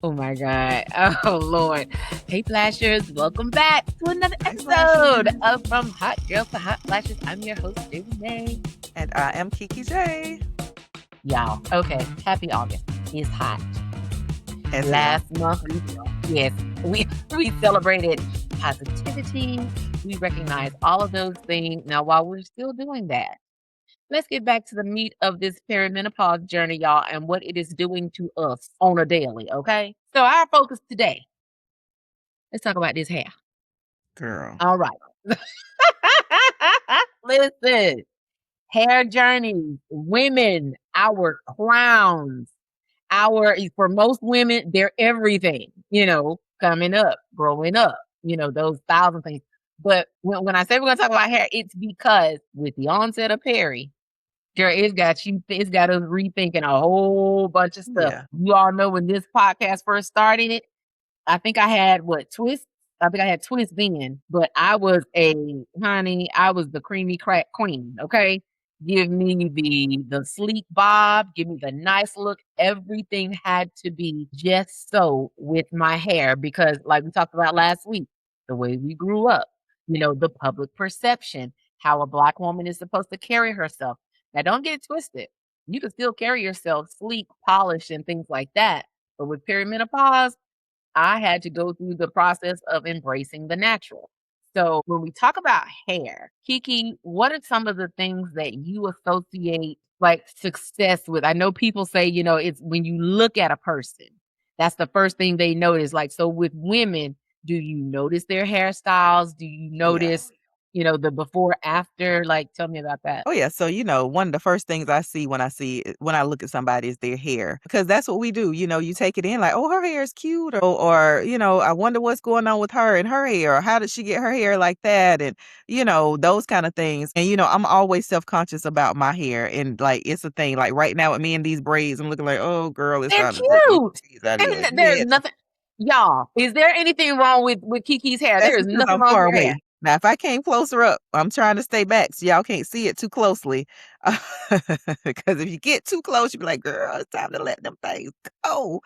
Oh my God. Oh Lord. Hey Flashers, welcome back to another Hey, episode Flashes. of From Hot Girls to Hot Flashes. I'm your host, Jamie May. And I am Kiki J. Y'all, okay, happy August. It's hot. SL. Last month, yes, we we celebrated positivity. We recognize all of those things. Now, while we're still doing that, let's get back to the meat of this perimenopause journey, y'all, and what it is doing to us on a daily, okay? So our focus today, let's talk about this hair. Girl. All right. Listen, hair journeys, women, our crowns, for most women, they're everything, coming up, growing up, those thousand things. But when I say we're going to talk about hair, it's because with the onset of peri, girl, it's got us rethinking a whole bunch of stuff. Yeah. You all know when this podcast first started, I think I had twists. I think I had twists then, but I was I was the creamy crack queen. Okay. Give me the sleek bob, give me the nice look. Everything had to be just so with my hair because, like we talked about last week, the way we grew up, the public perception, how a Black woman is supposed to carry herself. Now, don't get it twisted. You can still carry yourself sleek, polished, and things like that. But with perimenopause, I had to go through the process of embracing the natural. So when we talk about hair, Kiki, what are some of the things that you associate like success with? I know people say, it's when you look at a person, that's the first thing they notice. Like, so with women, do you notice their hairstyles? Do you Yeah. notice, the before, after? Like, tell me about that. Oh yeah, so one of the first things I see when I look at somebody is their hair because that's what we do. You take it in like, oh, her hair is cute, or I wonder what's going on with her and her hair, or how did she get her hair like that, and those kind of things. And I'm always self conscious about my hair, and like it's a thing. Like right now with me and these braids, I'm looking like, oh girl, it's They're time to take these cute. braids out of your And there's head. nothing, y'all, is there anything wrong with Kiki's hair? That's There is because nothing I'm wrong far with her hair. away. Now, if I came closer up, I'm trying to stay back so y'all can't see it too closely. Because if you get too close, you be like, girl, it's time to let them things go.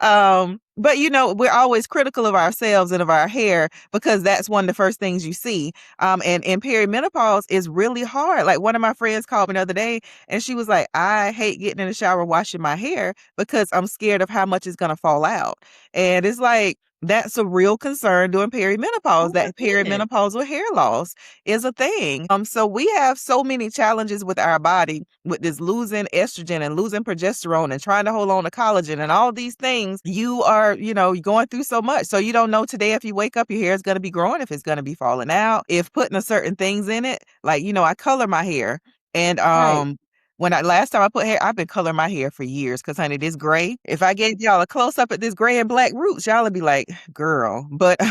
But we're always critical of ourselves and of our hair because that's one of the first things you see. And perimenopause is really hard. Like one of my friends called me the other day and she was like, I hate getting in the shower washing my hair because I'm scared of how much is gonna fall out. And it's like that's a real concern during perimenopause. Oh my That goodness. perimenopausal hair loss is a thing. So we have so many challenges with our body with this losing estrogen and losing progesterone and trying to hold on to collagen and all these things. You are, going through so much. So you don't know today if you wake up, your hair is going to be growing, if it's going to be falling out, if putting a certain things in it. Like, I color my hair. And Right. when I last time I put hair, I've been coloring my hair for years because honey, this gray. If I gave y'all a close up at this gray and black roots, y'all would be like, girl. But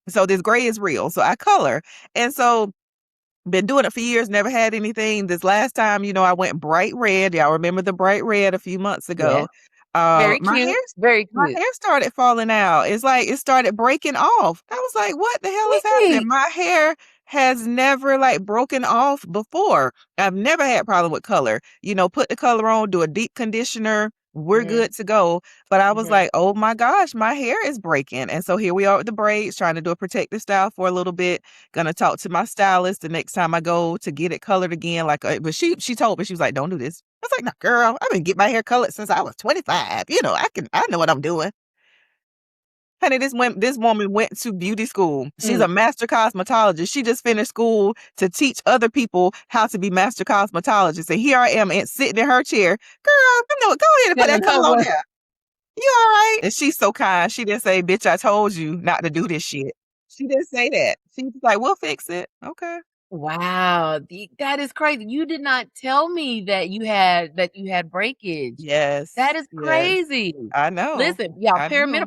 so this gray is real. So I color. And so been doing it for years, never had anything. This last time, I went bright red. Y'all remember the bright red a few months Yes. ago. Very My cute. hair Very my cute. hair started falling out. It's like it started breaking off. I was like, what the hell is happening? Really? My hair has never like broken off before. I've never had problem with color. Put the color on, do a deep conditioner. We're Hmm. good to go. But I was Hmm. like, oh my gosh, my hair is breaking. And so here we are with the braids, trying to do a protective style for a little bit. Gonna talk to my stylist the next time I go to get it colored again. Like, but she told me, she was like, don't do this. I was like, no, girl, I've been getting my hair colored since I was 25. I know what I'm doing. Honey, this woman went to beauty school. She's Mm. a master cosmetologist. She just finished school to teach other people how to be master cosmetologists. And here I am sitting in her chair. Girl, I know it. Go ahead and put that Telling her color on what? there. You all right? And she's so kind. She didn't say, bitch, I told you not to do this shit. She didn't say that. She was like, we'll fix it. Okay. Wow, that is crazy. You did not tell me that you had breakage. That Yes. is Yes. crazy. I know. Listen, y'all, I know.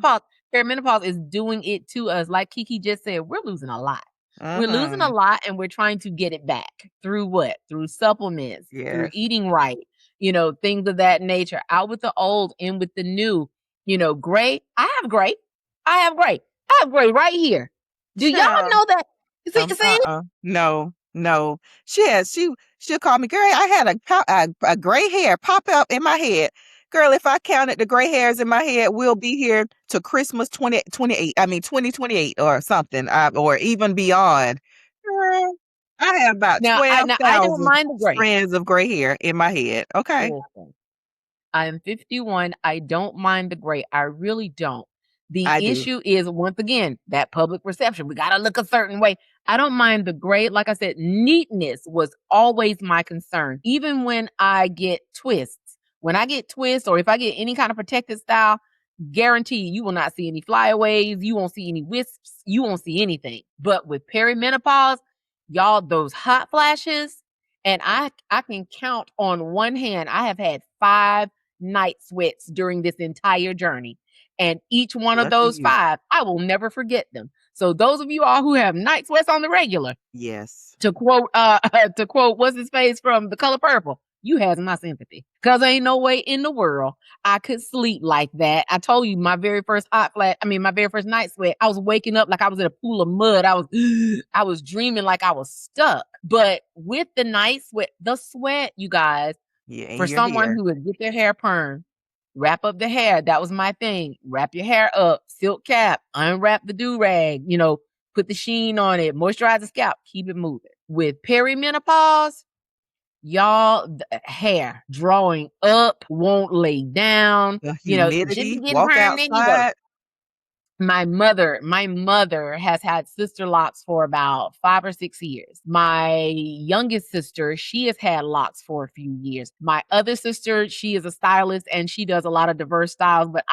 perimenopause is doing it to us. Like Kiki just said, we're losing a lot. We're losing a Uh-huh. lot and we're trying to get it back through what? Through supplements, through Yes. eating right, things of that nature. Out with the old, in with the new. Gray. I have gray. I have gray. I have gray right here. Do y'all Child. know that? See, No, no. She'll call me, girl, I had a gray hair pop up in my head. Girl, if I counted the gray hairs in my head, we'll be here to Christmas 2028. I mean 2028 or something, or even beyond. Girl, I have about Now I don't 12,000 mind the gray. strands of gray hair in my head. Okay. Listen, I am 51. I don't mind the gray. I really don't. The I do. issue is, once again, that public perception. We got to look a certain way. I don't mind the gray. Like I said, neatness was always my concern. Even when I get twists, when I get twists, or if I get any kind of protected style, guarantee you will not see any flyaways. You won't see any wisps. You won't see anything. But with perimenopause, y'all, those hot flashes, and I can count on one hand. I have had 5 night sweats during this entire journey. And each one of Lucky those you. 5, I will never forget them. So those of you all who have night sweats on the regular, Yes. to quote to quote what's his face from The Color Purple, you has my sympathy. Cause ain't no way in the world I could sleep like that. I told you my very first my very first night sweat, I was waking up like I was in a pool of mud. I was dreaming like I was stuck. But with the night sweat, the sweat, you guys, Yeah, in for your someone hair. who would get their hair perm, wrap up the hair. That was my thing. Wrap your hair up, silk cap, unwrap the do-rag, put the sheen on it, moisturize the scalp, keep it moving. With perimenopause, y'all, the hair drawing up, won't lay down. The Just humidity, getting walk perm, then you go. outside. My mother has had sister locks for about 5 or 6 years. My youngest sister, she has had locks for a few years. My other sister, she is a stylist and she does a lot of diverse styles, but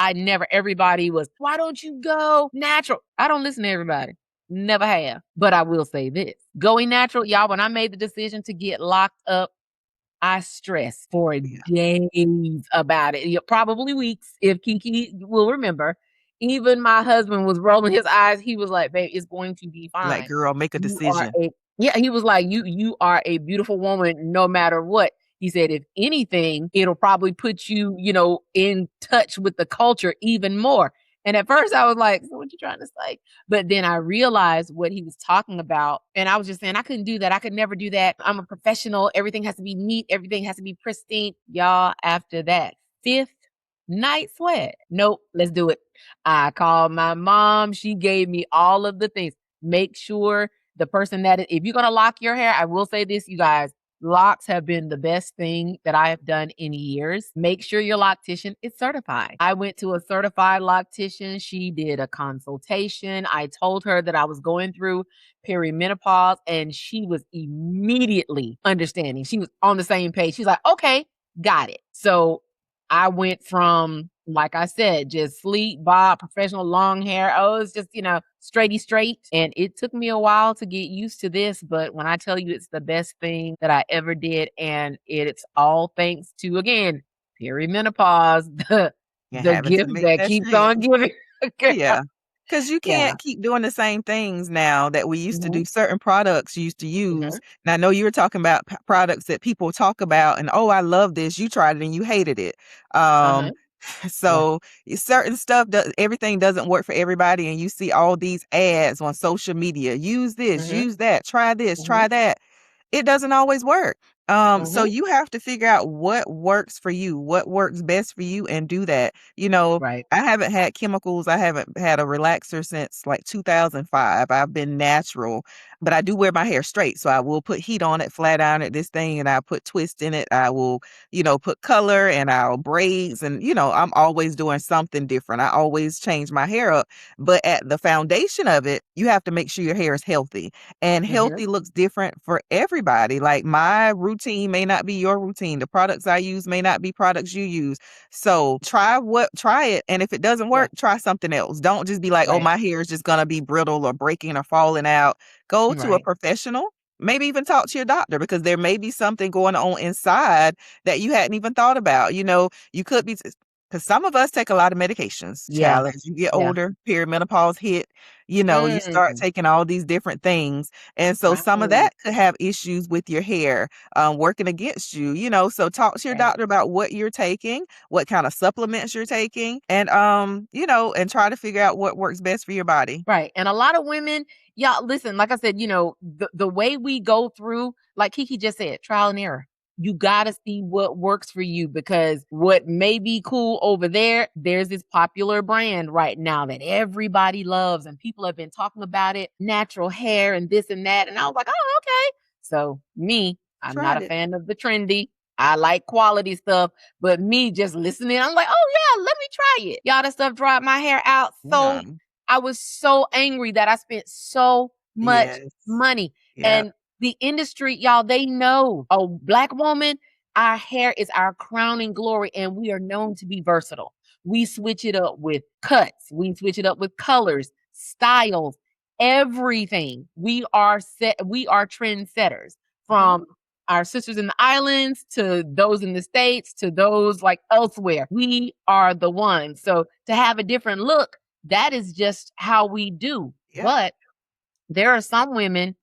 everybody was, why don't you go natural? I don't listen to everybody. Never have. But I will say this, going natural, y'all, when I made the decision to get locked up, I stressed for Yeah. days about it. Yeah, probably weeks, if Kiki will remember. Even my husband was rolling his eyes. He was like, "Babe, it's going to be Like, fine. girl, make a You are decision. a" Yeah, he was like, "You are a beautiful woman no matter what." He said, "If anything, it'll probably put you, in touch with the culture even more." And at first I was like, "So what you trying to say?" But then I realized what he was talking about. And I was just saying, I couldn't do that. I could never do that. I'm a professional. Everything has to be neat. Everything has to be pristine. Y'all, after that 5th night sweat, nope, let's do it. I called my mom. She gave me all of the things. Make sure the person if you're going to lock your hair, I will say this, you guys, locks have been the best thing that I have done in years. Make sure your loctician is certified. I went to a certified loctician. She did a consultation. I told her that I was going through perimenopause and she was immediately understanding. She was on the same page. She's like, okay, got it. So I went from, like I said, just sleek, bob, professional long hair. Oh, it's just, straightty straight. And it took me a while to get used to this. But when I tell you it's the best thing that I ever did, and it's all thanks to, again, perimenopause, And the having to gift make that that keeps change. on giving. Yeah, cause you Yeah. can't keep doing the same things now that we used to Hmm. do. Certain products you used to use, Hmm. and I know you were talking about products that people talk about and, "Oh, I love this." You tried it and you hated it. Uh-huh. Um, Yeah. so certain stuff does everything doesn't work for everybody, and you see all these ads on social media. Use this, Hmm. use that, try this, Hmm. try that. It doesn't always work. So Hmm. you have to figure out what works for you, what works best for you, and do that. Right. I haven't had chemicals. I haven't had a relaxer since like 2005. I've been natural, but I do wear my hair straight. So I will put heat on it, flat iron it, this thing, and I put twist in it. I will, put color and I'll braids. And, I'm always doing something different. I always change my hair up. But at the foundation of it, you have to make sure your hair is healthy. And Hmm. healthy looks different for everybody. Like my routine may not be your routine. The products I use may not be products you use. So try it. And if it doesn't Yeah. work, try something else. Don't just be like, oh, Right. my hair is just gonna be brittle or breaking or falling out. Go to a Right. professional. Maybe even talk to your doctor because there may be something going on inside that you hadn't even thought about. You could be because some of us take a lot of medications, Yeah. child. As you get Yeah. older, perimenopause hit, you start Mm. taking all these different things. And so some of Right. that could have issues with your hair, working against you, so talk to your Right. doctor about what you're taking, what kind of supplements you're taking, and, and try to figure out what works best for your body. Right. And a lot of women, y'all, listen, like I said, the way we go through, like Kiki just said, trial and error. You gotta see what works for you, because what may be cool over there, there's this popular brand right now that everybody loves and people have been talking about it, natural hair and this and that. And I was like, oh, okay. So me, I'm not Tried a it. fan of the trendy. I like quality stuff, but me just listening, I'm like, oh yeah, let me try it. Y'all, that stuff dried my hair out. Yeah. So I was so angry that I spent so much Yes. money. Yep. And the industry, y'all, they know a Black woman, our hair is our crowning glory, and we are known to be versatile. We switch it up with cuts, we switch it up with colors, styles, everything. We are trendsetters, from Mhm. our sisters in the islands to those in the States to those like elsewhere. We are the ones. So to have a different look, that is just how we do. Yep. But there are some women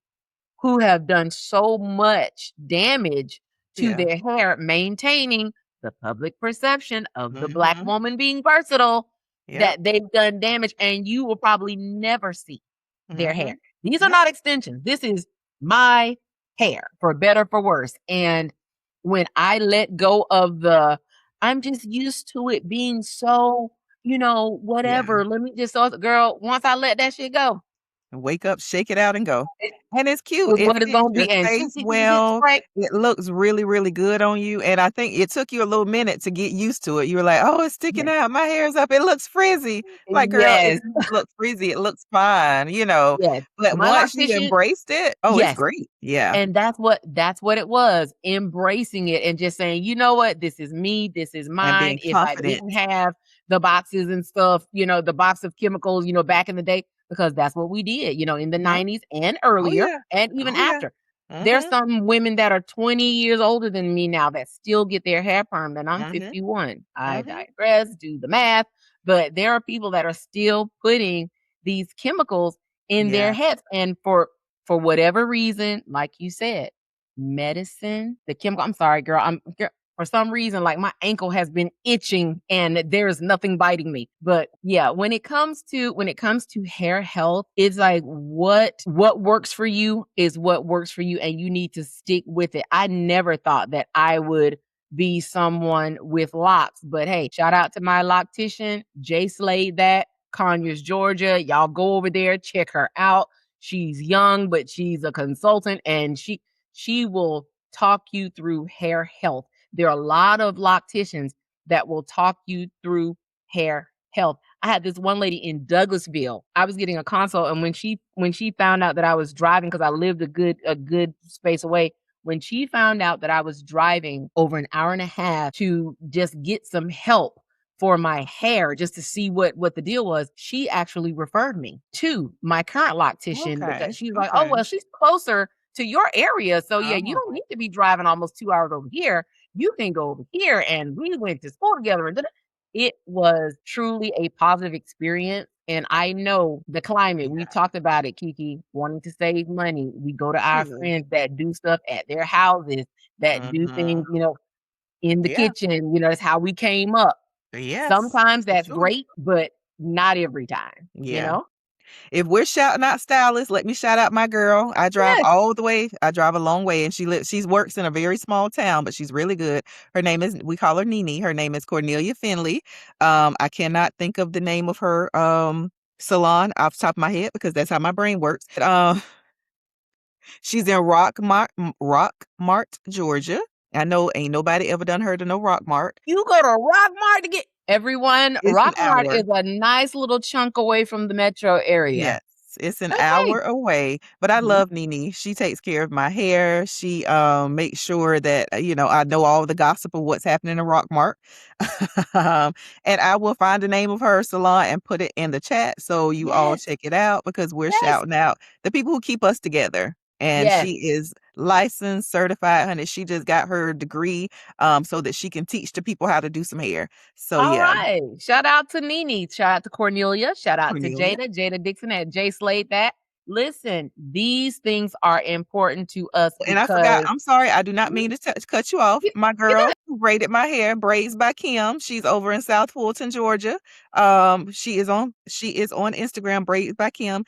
who have done so much damage to Yeah. their hair, maintaining the public perception of the Black Mhm. woman being versatile, Yep. that they've done damage, and you will probably never see their hair. Mhm. These are Yep. not extensions. This is my hair, for better, for worse. And when I let go of I'm just used to it being so, Yeah. whatever. Let me just, so girl, once I let that shit go, Wake up, shake it out, and go. it And it's cute. is It what it's fits gonna your be. And face get well. straight. It looks really, really good on you, and I think it took you a little minute to get used to it. You were like, "Oh, it's sticking Yes. out. My hair's up. It looks frizzy." Like, "Girl, it Yes. doesn't look frizzy. It looks fine," you know? Yes. But My once you loctician, embraced it, oh, it's yes. great. Yeah. And that's what it was, embracing it and just saying, "You know what? This is me, this is And mine." being If I confident. didn't have the boxes and stuff, the box of chemicals, back in the day, because that's what we did, in the Yep. '90s and Oh, earlier yeah. and even Oh, yeah. after. There's Mhm. some women that are 20 years older than me now that still get their hair permed, and I'm Mhm. 51. I Mhm. digress, do the math, but there are people that are still putting these chemicals in their Yeah. heads, and for whatever reason, like you said, medicine, the chemical, I'm sorry, girl, for some reason, like, my ankle has been itching and there's nothing biting me. But yeah, when it comes to hair health, it's like what works for you is what works for you, and you need to stick with it. I never thought that I would be someone with locks, but hey, shout out to my loctician, Jay Slade, that Conyers, Georgia. Y'all go over there, check her out. She's young, but she's a consultant, and she will talk you through hair health. There are a lot of locticians that will talk you through hair health. I had this one lady in Douglasville. I was getting a consult, and when she found out that I was driving, because I lived a good space away, when she found out that I was driving over an hour and a half to just get some help for my hair, just to see what the deal was, she actually referred me to my current loctician, because Okay. she's like, "Oh, Okay. well, she's closer to your area. So yeah, you don't Oh. need to be driving almost 2 hours over here. You can go over here." And we went to school together, and it was truly a positive experience. And I know the climate. Yeah. We've talked about it, Kiki, wanting to save money. We go to our True. friends that do stuff at their houses, that do Mhm. things, in the Yeah. kitchen. That's how we came up. Yes. Sometimes For that's sure. great, but not every time, you Yeah. know? If we're shouting out stylists, let me shout out my girl. Yes. I drive a long way, and she works in a very small town, but she's really good. We call her Nene. Her name is Cornelia Finley. I cannot think of the name of her salon off the top of my head because that's how my brain works. She's in Rockmart, Georgia. I know ain't nobody ever done her to no Rockmart. You go to Rockmart to get everyone, It's an Rockmart hour. is a nice little chunk away from the metro area. Yes, it's an Okay. hour away, but I Mhm. love Nene. She takes care of my hair. She, makes sure that, I know all the gossip of what's happening in Rockmart. Um, and I will find the name of her salon and put it in the chat so you all Yes. check it out because we're Yes. shouting out the people who keep us together. And Yes. she is licensed, certified, honey. She just got her degree, so that she can teach the people how to do some hair. So, All yeah, right. Shout out to Nene. Shout out to Cornelia. Shout out to Cornelia. Jada Dixon at J Slade that. Listen, these things are important to us And I forgot, because I'm sorry, I do not Mhm. mean to cut you off. you My you girl good. who braided my hair, Braids by Kim, she's over in South Fulton, Georgia. She is on Instagram, Braids by Kim,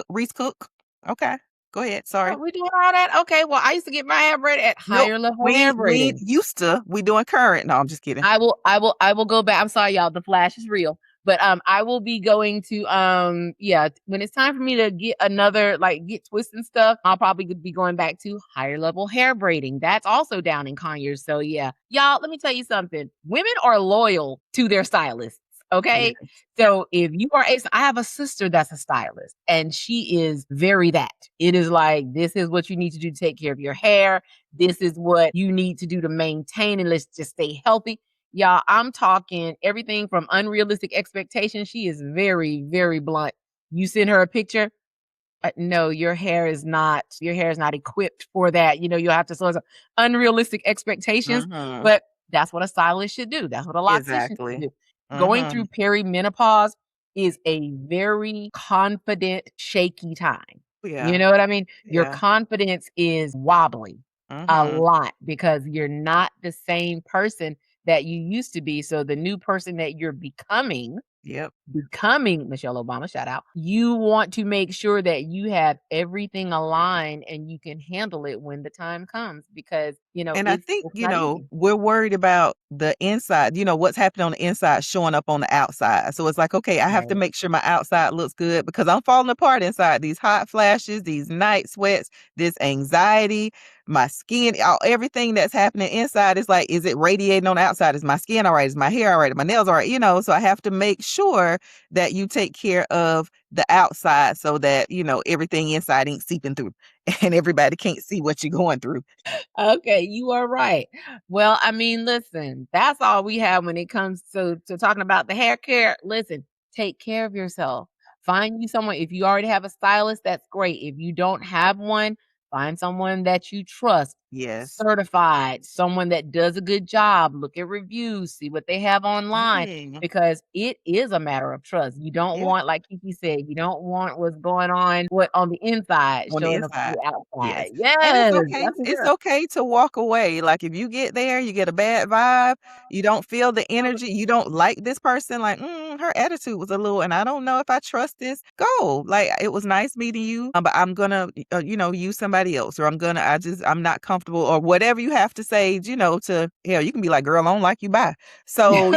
Reese Cook. Okay. Go ahead, sorry. Oh, we doing all that? Okay, well, I used to get my hair braided at Nope, higher level hair we ain't braiding. used to, we doing current. No, I'm just kidding. I will go back. I'm sorry, y'all. The flash is real. But I will be going to yeah, when it's time for me to get another like get twists and stuff, I'll probably be going back to higher level hair braiding. That's also down in Conyers. So yeah. Y'all, let me tell you something. Women are loyal to their stylists. Okay. Yes. So if you are I have a sister that's a stylist and she is very that. It is like, this is what you need to do to take care of your hair. This is what you need to do to maintain and let's just stay healthy. Y'all, I'm talking everything from unrealistic expectations. She is very, very blunt. You send her a picture, no, your hair is not equipped for that. You'll have to sort of unrealistic expectations, Mhm. but that's what a stylist should do. That's what a loctician should Exactly. do. Going through Mhm. perimenopause is a very confident, shaky time. You Yeah, know what I mean? Your yeah. confidence is wobbly a Mhm. lot because you're not the same person that you used to be. So the new person that you're Yep. becoming Michelle Obama, shout out, you want to make sure that you have everything aligned and you can handle it when the time comes because, And I it's think, it's not easy. we're worried about the inside, what's happening on the inside showing up on the outside. So it's like, okay, I have to Right. make sure my outside looks good because I'm falling apart inside. These hot flashes, these night sweats, this anxiety, my skin, everything that's happening inside is like, is it radiating on the outside? Is my skin all right? Is my hair all right? Are my nails all right? So I have to make sure that you take care of the outside so that, everything inside ain't seeping through and everybody can't see what you're going through. Okay, you are right. Well, I mean, listen, that's all we have when it comes to talking about the hair care. Listen, take care of yourself. Find you someone. If you already have a stylist, that's great. If you don't have one, find someone that you trust, Yes. certified, someone that does a good job. Look at reviews, see what they have online, Mhm. because it is a matter of trust. You don't Yeah, want, like Kiki said, you don't want what's going on what on the inside on the showing up on inside. the outside. Yes, and Yes, that's a it's girl. okay to walk away, like, if you get there, you get a bad vibe, you don't feel the energy, you don't like this person, like, her attitude was a little and I don't know if I trust this, go, like, it was nice meeting you, but I'm gonna, use somebody else, or I'm not comfortable, or whatever you have to say, to hell, you can be like, "Girl, I don't like you, bye." So,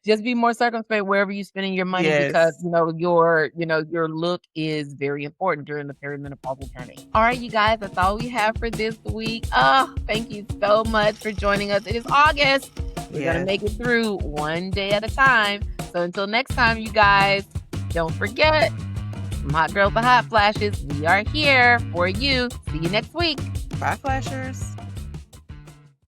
Just be more circumspect wherever you're spending your money because, yes, your look is very important during the perimenopausal journey. All right, you guys, that's all we have for this week. Oh, thank you so much for joining us. It is August. We're going to yes, make it through one day at a time. So until next time, you guys, don't forget, from Hot Girls to Hot Flashes, we are here for you. See you next week. bye, flashers.